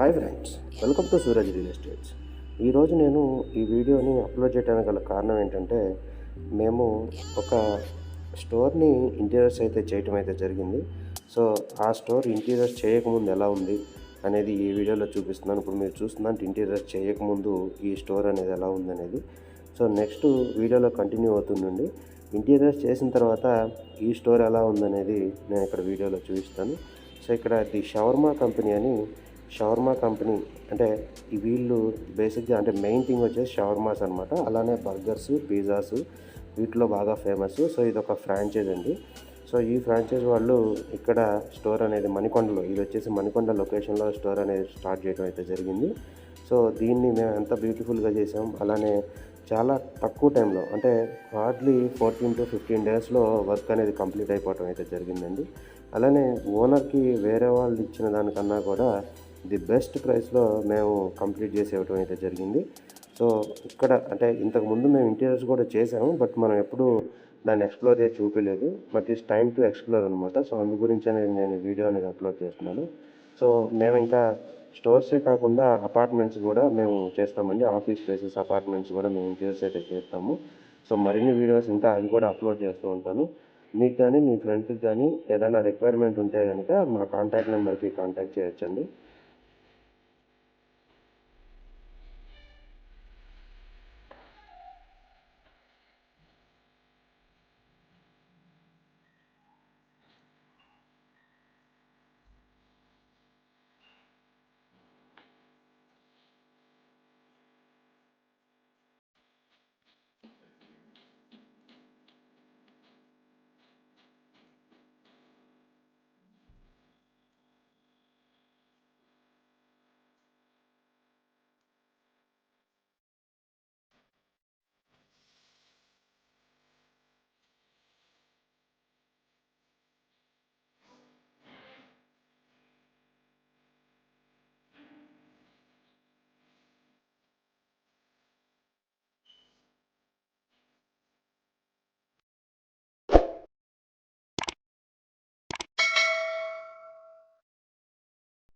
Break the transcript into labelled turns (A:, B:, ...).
A: Hi friends, welcome to Suraj real estates. ఈరోజు నేను ఈ వీడియోని అప్లోడ్ చేయడానికి గల కారణం ఏంటంటే, మేము ఒక స్టోర్ని ఇంటీరియర్స్ అయితే చేయటం అయితే జరిగింది. సో ఆ స్టోర్ ఇంటీరియర్స్ చేయకముందు ఎలా ఉంది అనేది ఈ వీడియోలో చూపిస్తున్నాను. ఇప్పుడు మీరు చూస్తున్నట్టు ఇంటీరియర్స్ చేయకముందు ఈ స్టోర్ అనేది ఎలా ఉంది అనేది. సో నెక్స్ట్ వీడియోలో కంటిన్యూ అవుతుందండి. ఇంటీరియర్స్ చేసిన తర్వాత ఈ స్టోర్ ఎలా ఉందనేది నేను ఇక్కడ వీడియోలో చూపిస్తాను. సో ఇక్కడ ది షవర్మా కంపెనీ అని షవర్మా కంపెనీ అంటే వీళ్ళు బేసిక్గా అంటే మెయిన్ థింగ్ వచ్చేసి షవర్మాస్ అనమాట. అలానే బర్గర్స్, పిజ్జాస్ వీటిలో బాగా ఫేమస్. సో ఇది ఒక ఫ్రాంచైజ్ అండి. సో ఈ ఫ్రాంచైజ్ వాళ్ళు ఇక్కడ స్టోర్ అనేది మణికొండలో, ఇది వచ్చేసి మణికొండ లొకేషన్లో స్టోర్ అనేది స్టార్ట్ చేయడం అయితే జరిగింది. సో దీన్ని మేము ఎంత బ్యూటిఫుల్గా చేసాం, అలానే చాలా తక్కువ టైంలో అంటే హార్డ్లీ 14 to 15 డేస్లో వర్క్ అనేది కంప్లీట్ అయిపోవటం అయితే జరిగిందండి. అలానే ఓనర్కి వేరే వాళ్ళు ఇచ్చిన దానికన్నా కూడా ది బెస్ట్ ప్రైస్లో మేము కంప్లీట్ చేసి ఇవ్వటం అయితే జరిగింది. సో ఇక్కడ అంటే ఇంతకుముందు మేము ఇంటీరియర్స్ కూడా చేసాము, బట్ మనం ఎప్పుడు దాన్ని ఎక్స్ప్లోర్ చేసి చూపించలేదు. But it's time to explore అనమాట. సో అందు గురించి అనేది నేను వీడియో అనేది అప్లోడ్ చేస్తున్నాను. సో మేము ఇంకా స్టోర్సే కాకుండా అపార్ట్మెంట్స్ కూడా మేము చేస్తామండి. ఆఫీస్ స్పేసెస్, అపార్ట్మెంట్స్ కూడా మేము ఇంటీరియర్స్ అయితే చేస్తాము. సో మరిన్ని వీడియోస్ ఇంకా అవి కూడా అప్లోడ్ చేస్తూ ఉంటాను. మీకు కానీ మీ ఫ్రెండ్స్కి కానీ ఏదైనా రిక్వైర్మెంట్ ఉంటే కనుక మా కాంటాక్ట్ నెంబర్కి కాంటాక్ట్ చేయొచ్చండి.